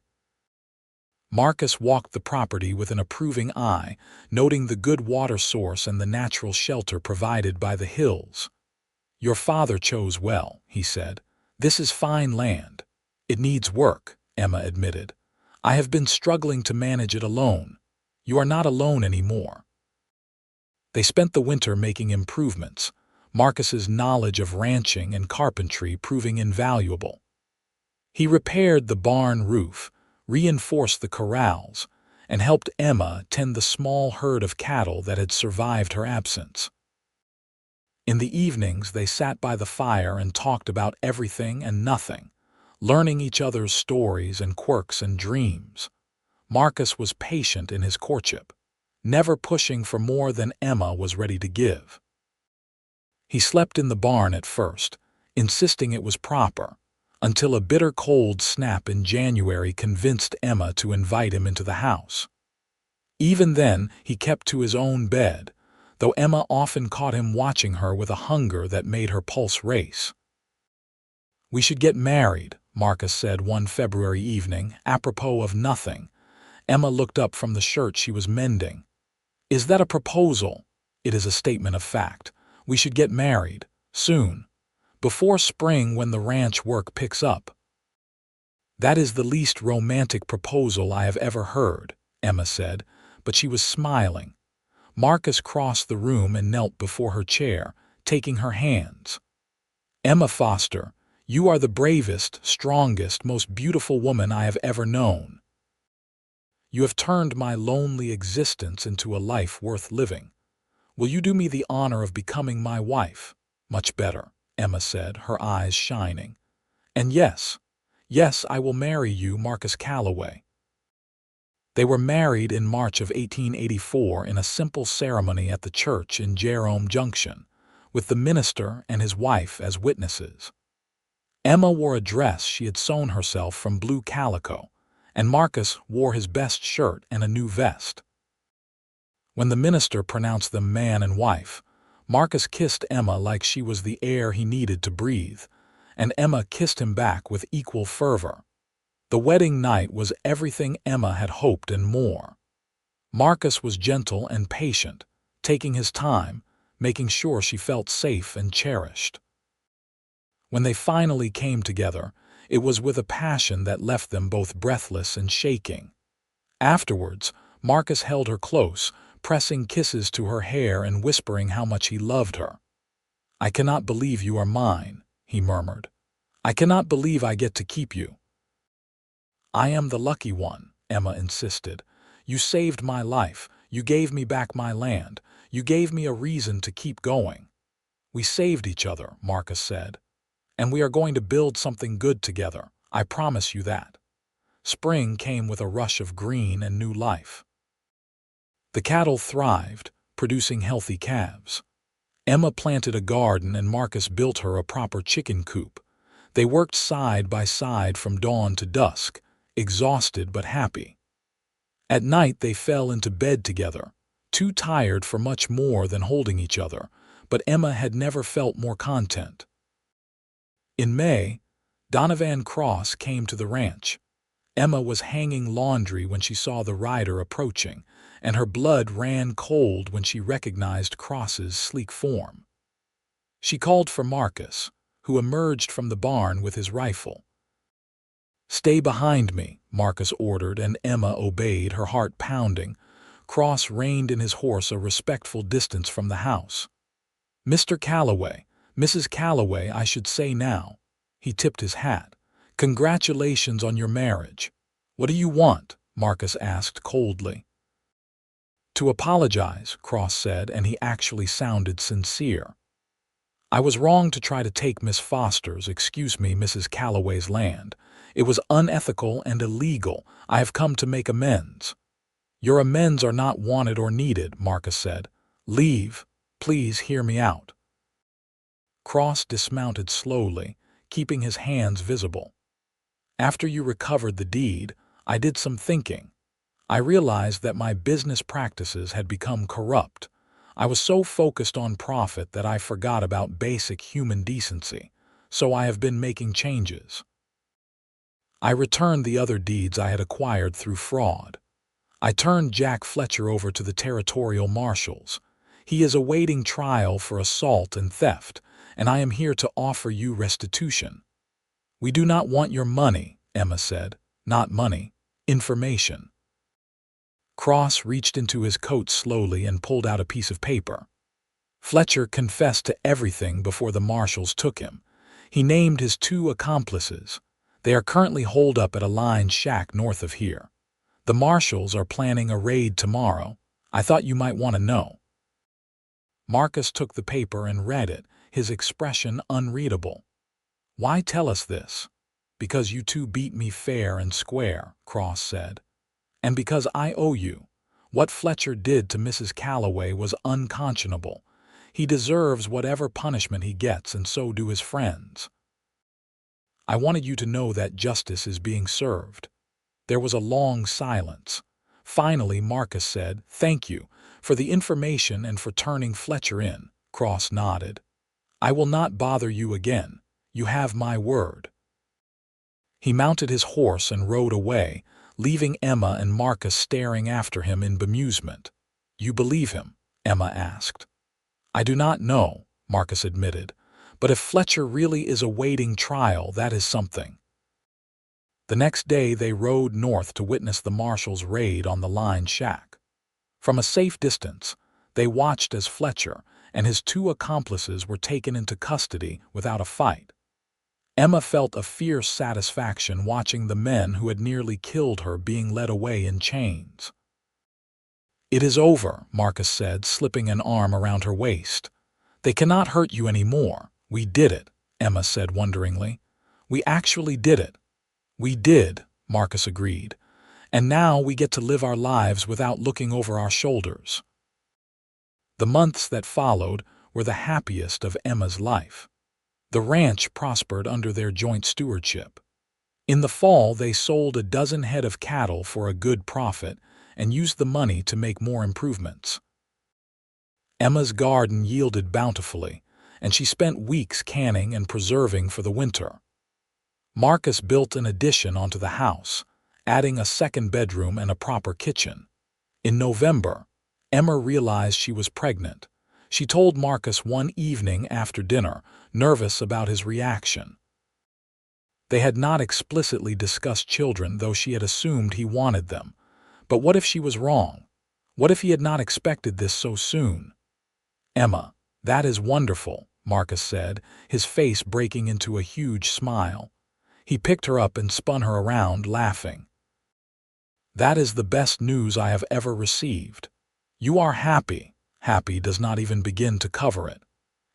A: Marcus walked the property with an approving eye, noting the good water source and the natural shelter provided by the hills. "Your father chose well," he said. "This is fine land." "It needs work," Emma admitted. "I have been struggling to manage it alone." "You are not alone anymore." They spent the winter making improvements, Marcus's knowledge of ranching and carpentry proving invaluable. He repaired the barn roof, reinforced the corrals, and helped Emma tend the small herd of cattle that had survived her absence. In the evenings, they sat by the fire and talked about everything and nothing, learning each other's stories and quirks and dreams. Marcus was patient in his courtship, never pushing for more than Emma was ready to give. He slept in the barn at first, insisting it was proper, until a bitter cold snap in January convinced Emma to invite him into the house. Even then, he kept to his own bed, though Emma often caught him watching her with a hunger that made her pulse race. "We should get married," Marcus said one February evening, apropos of nothing. Emma looked up from the shirt she was mending. "Is that a proposal?" "It is a statement of fact. We should get married, soon. Before spring when the ranch work picks up." "That is the least romantic proposal I have ever heard," Emma said, but she was smiling. Marcus crossed the room and knelt before her chair, taking her hands. "Emma Foster, you are the bravest, strongest, most beautiful woman I have ever known. You have turned my lonely existence into a life worth living. Will you do me the honor of becoming my wife?" "Much better," Emma said, her eyes shining. "And yes, yes, I will marry you, Marcus Calloway." They were married in March of 1884 in a simple ceremony at the church in Jerome Junction, with the minister and his wife as witnesses. Emma wore a dress she had sewn herself from blue calico, and Marcus wore his best shirt and a new vest. When the minister pronounced them man and wife, Marcus kissed Emma like she was the air he needed to breathe, and Emma kissed him back with equal fervor. The wedding night was everything Emma had hoped and more. Marcus was gentle and patient, taking his time, making sure she felt safe and cherished. When they finally came together, it was with a passion that left them both breathless and shaking. Afterwards, Marcus held her close, pressing kisses to her hair and whispering how much he loved her. "I cannot believe you are mine," he murmured. "I cannot believe I get to keep you." "I am the lucky one," Emma insisted. "You saved my life. You gave me back my land. You gave me a reason to keep going." "We saved each other," Marcus said. "And we are going to build something good together. I promise you that." Spring came with a rush of green and new life. The cattle thrived, producing healthy calves. Emma planted a garden and Marcus built her a proper chicken coop. They worked side by side from dawn to dusk, exhausted but happy. At night they fell into bed together, too tired for much more than holding each other, but Emma had never felt more content. In May, Donovan Cross came to the ranch. Emma was hanging laundry when she saw the rider approaching, and her blood ran cold when she recognized Cross's sleek form. She called for Marcus, who emerged from the barn with his rifle. "Stay behind me," Marcus ordered, and Emma obeyed, her heart pounding. Cross reined in his horse a respectful distance from the house. "Mr. Calloway, Mrs. Calloway, I should say now." He tipped his hat. "Congratulations on your marriage." "What do you want?" Marcus asked coldly. "To apologize," Cross said, and he actually sounded sincere. "I was wrong to try to take Miss Foster's, excuse me, Mrs. Calloway's land. It was unethical and illegal. I have come to make amends." "Your amends are not wanted or needed," Marcus said. "Leave. Please hear me out." Cross dismounted slowly, keeping his hands visible. "After you recovered the deed, I did some thinking. I realized that my business practices had become corrupt. I was so focused on profit that I forgot about basic human decency, so I have been making changes. I returned the other deeds I had acquired through fraud. I turned Jack Fletcher over to the territorial marshals. He is awaiting trial for assault and theft, and I am here to offer you restitution." "We do not want your money," Emma said. "Not money. Information." Cross reached into his coat slowly and pulled out a piece of paper. Fletcher confessed to everything before the marshals took him. He named his 2 accomplices. They are currently holed up at a line shack north of here. The marshals are planning a raid tomorrow. I thought you might want to know. Marcus took the paper and read it, his expression unreadable. "Why tell us this?" "Because you 2 beat me fair and square," Cross said. "And because I owe you. What Fletcher did to Mrs. Calloway was unconscionable. He deserves whatever punishment he gets, and so do his friends. I wanted you to know that justice is being served." There was a long silence. Finally, Marcus said, "Thank you for the information and for turning Fletcher in." Cross nodded. "I will not bother you again. You have my word." He mounted his horse and rode away, leaving Emma and Marcus staring after him in bemusement. "You believe him?" Emma asked. "I do not know," Marcus admitted, "but if Fletcher really is awaiting trial, that is something." The next day they rode north to witness the marshals' raid on the line shack. From a safe distance, they watched as Fletcher and his 2 accomplices were taken into custody without a fight. Emma felt a fierce satisfaction watching the men who had nearly killed her being led away in chains. "It is over," Marcus said, slipping an arm around her waist. "They cannot hurt you anymore." "We did it," Emma said wonderingly. "We actually did it." "We did," Marcus agreed. "And now we get to live our lives without looking over our shoulders." The months that followed were the happiest of Emma's life. The ranch prospered under their joint stewardship. In the fall, they sold a dozen head of cattle for a good profit and used the money to make more improvements. Emma's garden yielded bountifully, and she spent weeks canning and preserving for the winter. Marcus built an addition onto the house, adding a 2nd bedroom and a proper kitchen. In November, Emma realized she was pregnant. She told Marcus one evening after dinner, nervous about his reaction. They had not explicitly discussed children, though she had assumed he wanted them. But what if she was wrong? What if he had not expected this so soon? Emma, that is wonderful, Marcus said, his face breaking into a huge smile. He picked her up and spun her around, laughing. That is the best news I have ever received. You are happy. Happy does not even begin to cover it.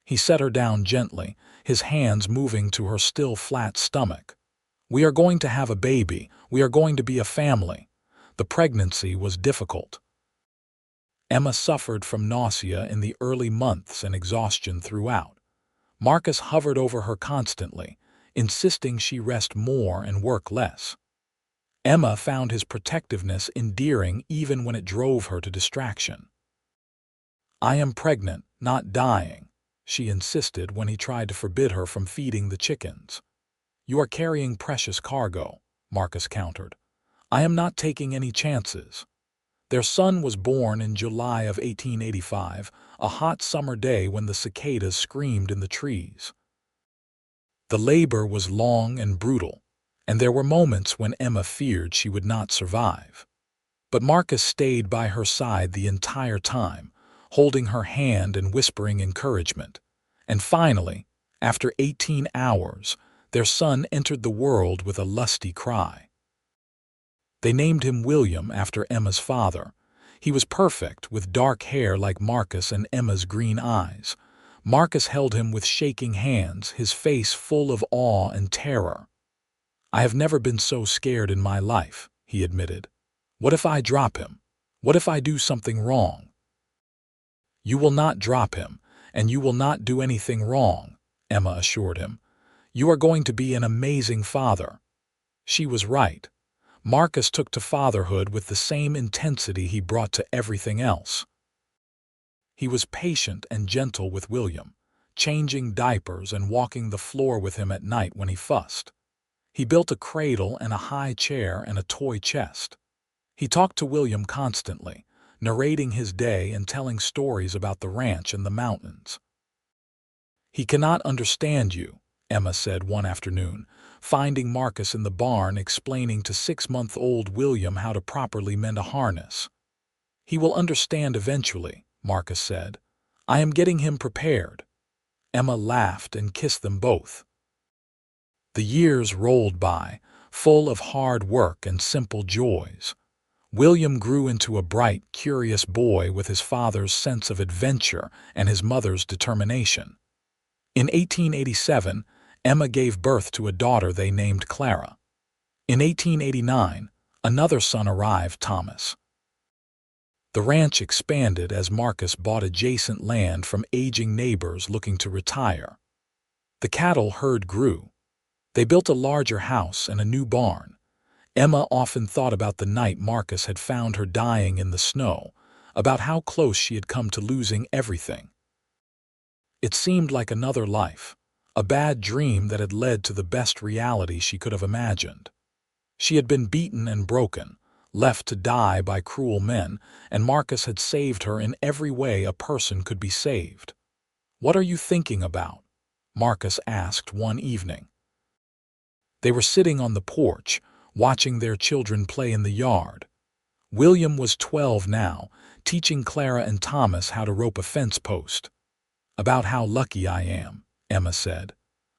A: He set her down gently, his hands moving to her still flat stomach. We are going to have a baby. We are going to be a family. The pregnancy was difficult. Emma suffered from nausea in the early months and exhaustion throughout. Marcus hovered over her constantly, insisting she rest more and work less. Emma found his protectiveness endearing even when it drove her to distraction. I am pregnant, not dying, she insisted when he tried to forbid her from feeding the chickens. You are carrying precious cargo, Marcus countered. I am not taking any chances. Their son was born in July of 1885, a hot summer day when the cicadas screamed in the trees. The labor was long and brutal, and there were moments when Emma feared she would not survive. But Marcus stayed by her side the entire time, holding her hand and whispering encouragement. And finally, after 18 hours, their son entered the world with a lusty cry. They named him William after Emma's father. He was perfect, with dark hair like Marcus and Emma's green eyes. Marcus held him with shaking hands, his face full of awe and terror. I have never been so scared in my life, he admitted. What if I drop him? What if I do something wrong? You will not drop him, and you will not do anything wrong, Emma assured him. You are going to be an amazing father. She was right. Marcus took to fatherhood with the same intensity he brought to everything else. He was patient and gentle with William, changing diapers and walking the floor with him at night when he fussed. He built a cradle and a high chair and a toy chest. He talked to William constantly, narrating his day and telling stories about the ranch and the mountains. He cannot understand you, Emma said one afternoon, finding Marcus in the barn explaining to 6-month-old William how to properly mend a harness. He will understand eventually, Marcus said. I am getting him prepared. Emma laughed and kissed them both. The years rolled by, full of hard work and simple joys. William grew into a bright, curious boy with his father's sense of adventure and his mother's determination. In 1887, Emma gave birth to a daughter they named Clara. In 1889, another son arrived, Thomas. The ranch expanded as Marcus bought adjacent land from aging neighbors looking to retire. The cattle herd grew. They built a larger house and a new barn. Emma often thought about the night Marcus had found her dying in the snow, about how close she had come to losing everything. It seemed like another life, a bad dream that had led to the best reality she could have imagined. She had been beaten and broken, left to die by cruel men, and Marcus had saved her in every way a person could be saved. What are you thinking about? Marcus asked one evening. They were sitting on the porch, watching their children play in the yard. William was 12 now, teaching Clara and Thomas how to rope a fence post. About how lucky I am, Emma said.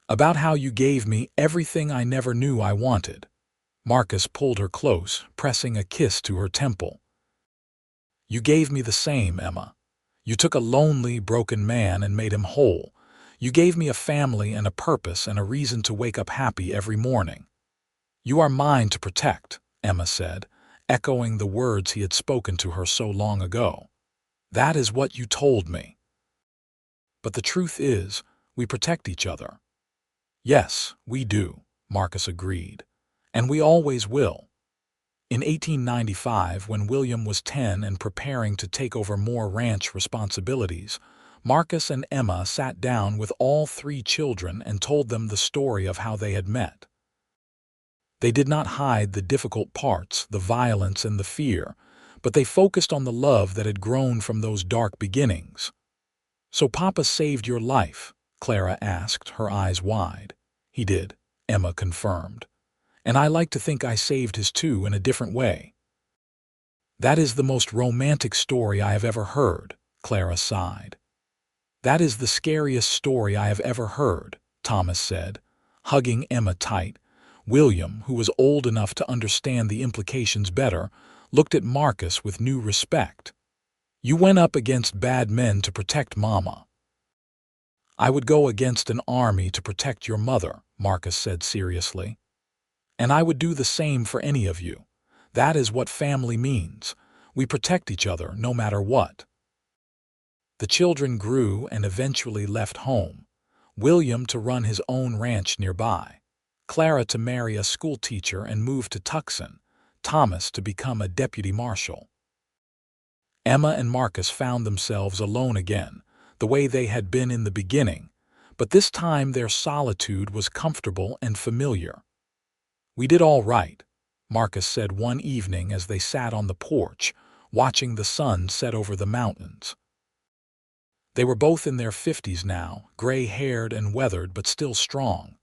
A: About how you gave me everything I never knew I wanted. Marcus pulled her close, pressing a kiss to her temple. You gave me the same, Emma. You took a lonely, broken man and made him whole. You gave me a family and a purpose and a reason to wake up happy every morning. You are mine to protect, Emma said, echoing the words he had spoken to her so long ago. That is what you told me. But the truth is, we protect each other. Yes, we do, Marcus agreed. And we always will. In 1895, when William was 10 and preparing to take over more ranch responsibilities, Marcus and Emma sat down with all 3 children and told them the story of how they had met. They did not hide the difficult parts, the violence and the fear, but they focused on the love that had grown from those dark beginnings. So Papa saved your life? Clara asked, her eyes wide. He did, Emma confirmed. And I like to think I saved his too in a different way. That is the most romantic story I have ever heard, Clara sighed. That is the scariest story I have ever heard, Thomas said, hugging Emma tight. William, who was old enough to understand the implications better, looked at Marcus with new respect. You went up against bad men to protect Mama. I would go against an army to protect your mother, Marcus said seriously. And I would do the same for any of you. That is what family means. We protect each other no matter what. The children grew and eventually left home. William to run his own ranch nearby, Clara to marry a schoolteacher and move to Tucson, Thomas to become a deputy marshal. Emma and Marcus found themselves alone again, the way they had been in the beginning, but this time their solitude was comfortable and familiar. We did all right, Marcus said one evening as they sat on the porch, watching the sun set over the mountains. They were both in their 50s now, gray-haired and weathered but still strong.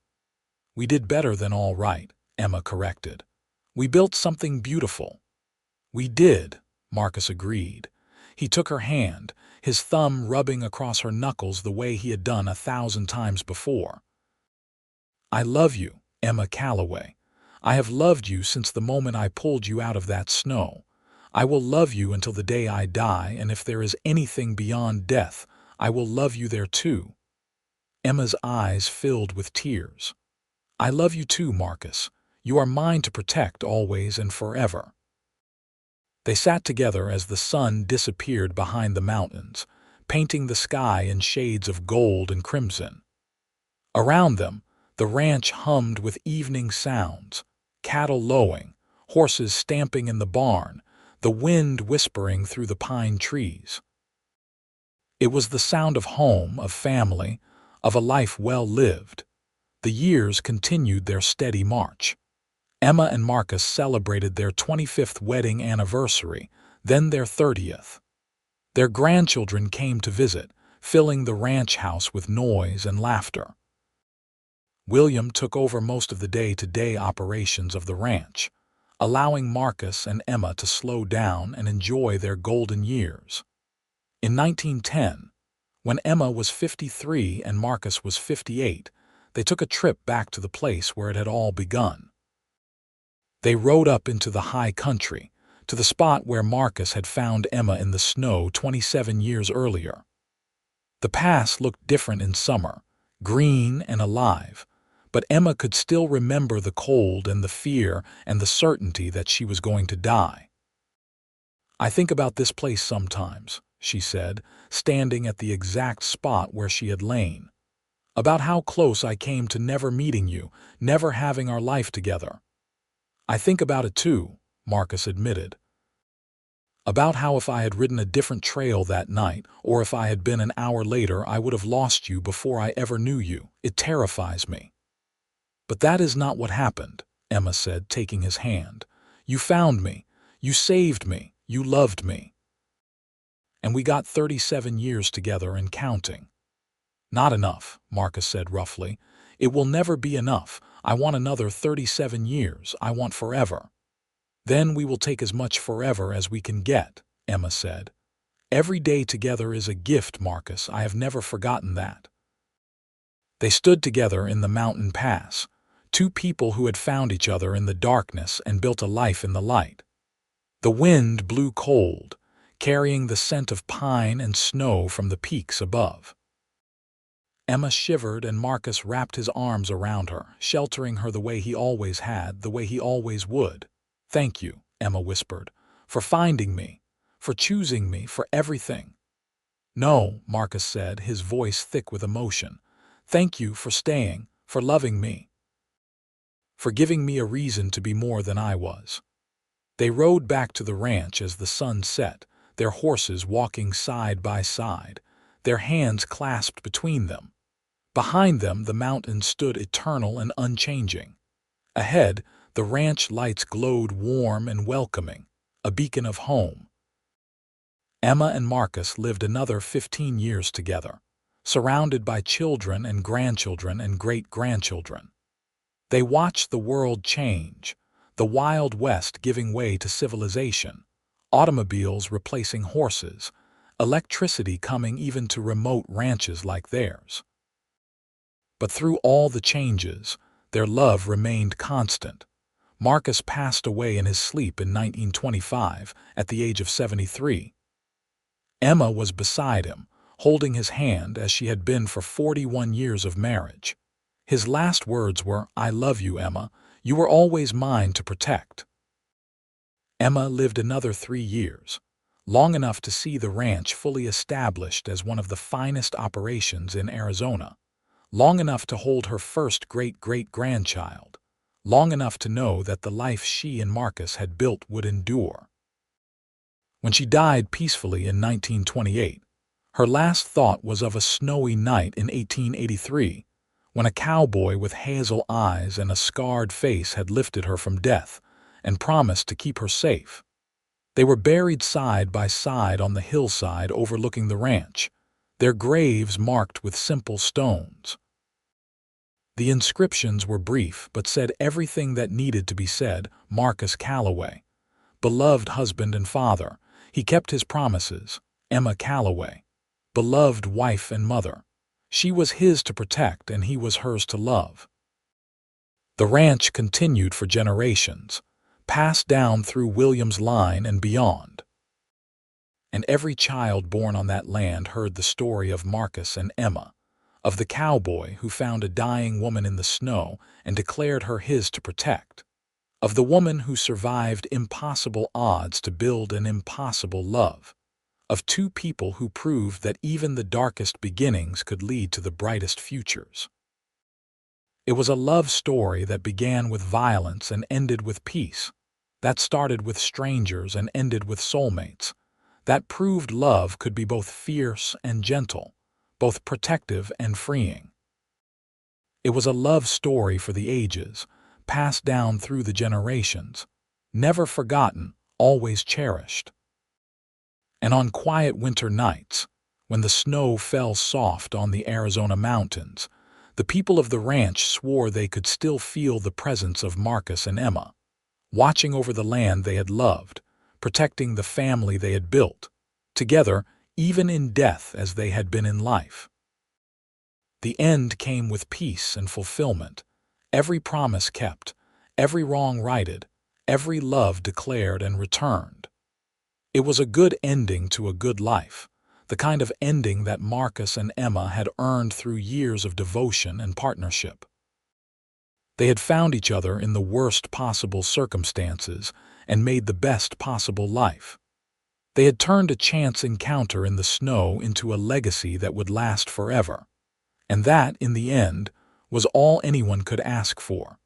A: We did better than all right, Emma corrected. We built something beautiful. We did, Marcus agreed. He took her hand, his thumb rubbing across her knuckles the way he had done 1,000 times before. I love you, Emma Calloway. I have loved you since the moment I pulled you out of that snow. I will love you until the day I die, and if there is anything beyond death, I will love you there too. Emma's eyes filled with tears. I love you too, Marcus. You are mine to protect always and forever. They sat together as the sun disappeared behind the mountains, painting the sky in shades of gold and crimson. Around them, the ranch hummed with evening sounds, cattle lowing, horses stamping in the barn, the wind whispering through the pine trees. It was the sound of home, of family, of a life well lived. The years continued their steady march. Emma and Marcus celebrated their 25th wedding anniversary, then their 30th. Their grandchildren came to visit, filling the ranch house with noise and laughter. William took over most of the day-to-day operations of the ranch, allowing Marcus and Emma to slow down and enjoy their golden years. In 1910, when Emma was 53 and Marcus was 58, they took a trip back to the place where it had all begun. They rode up into the high country, to the spot where Marcus had found Emma in the snow 27 years earlier. The pass looked different in summer, green and alive, but Emma could still remember the cold and the fear and the certainty that she was going to die. I think about this place sometimes, she said, standing at the exact spot where she had lain. About how close I came to never meeting you, never having our life together. I think about it too, Marcus admitted. About how if I had ridden a different trail that night, or if I had been an hour later, I would have lost you before I ever knew you. It terrifies me. But that is not what happened, Emma said, taking his hand. You found me. You saved me. You loved me. And we got 37 years together and counting. Not enough, Marcus said roughly. It will never be enough. I want another 37 years. I want forever. Then we will take as much forever as we can get, Emma said. Every day together is a gift, Marcus. I have never forgotten that. They stood together in the mountain pass, two people who had found each other in the darkness and built a life in the light. The wind blew cold, carrying the scent of pine and snow from the peaks above. Emma shivered and Marcus wrapped his arms around her, sheltering her the way he always had, the way he always would. Thank you, Emma whispered, for finding me, for choosing me, for everything. No, Marcus said, his voice thick with emotion. Thank you for staying, for loving me, for giving me a reason to be more than I was. They rode back to the ranch as the sun set, their horses walking side by side, their hands clasped between them. Behind them, the mountains stood eternal and unchanging. Ahead, the ranch lights glowed warm and welcoming, a beacon of home. Emma and Marcus lived another 15 years together, surrounded by children and grandchildren and great-grandchildren. They watched the world change, the Wild West giving way to civilization, automobiles replacing horses, electricity coming even to remote ranches like theirs. But through all the changes, their love remained constant. Marcus passed away in his sleep in 1925 at the age of 73. Emma was beside him, holding his hand as she had been for 41 years of marriage. His last words were, "I love you, Emma. You were always mine to protect." Emma lived another 3 years, long enough to see the ranch fully established as one of the finest operations in Arizona, long enough to hold her first great-great-grandchild, long enough to know that the life she and Marcus had built would endure. When she died peacefully in 1928, her last thought was of a snowy night in 1883, when a cowboy with hazel eyes and a scarred face had lifted her from death and promised to keep her safe. They were buried side by side on the hillside overlooking the ranch, their graves marked with simple stones. The inscriptions were brief but said everything that needed to be said. Marcus Calloway, beloved husband and father, he kept his promises. Emma Calloway, beloved wife and mother, she was his to protect and he was hers to love. The ranch continued for generations, passed down through William's line and beyond. And every child born on that land heard the story of Marcus and Emma, of the cowboy who found a dying woman in the snow and declared her his to protect, of the woman who survived impossible odds to build an impossible love, of two people who proved that even the darkest beginnings could lead to the brightest futures. It was a love story that began with violence and ended with peace, that started with strangers and ended with soulmates, that proved love could be both fierce and gentle, both protective and freeing. It was a love story for the ages, passed down through the generations, never forgotten, always cherished. And on quiet winter nights, when the snow fell soft on the Arizona mountains, the people of the ranch swore they could still feel the presence of Marcus and Emma, watching over the land they had loved, protecting the family they had built, together even in death as they had been in life. The end came with peace and fulfillment, every promise kept, every wrong righted, every love declared and returned. It was a good ending to a good life, the kind of ending that Marcus and Emma had earned through years of devotion and partnership. They had found each other in the worst possible circumstances and made the best possible life. They had turned a chance encounter in the snow into a legacy that would last forever. And that, in the end, was all anyone could ask for.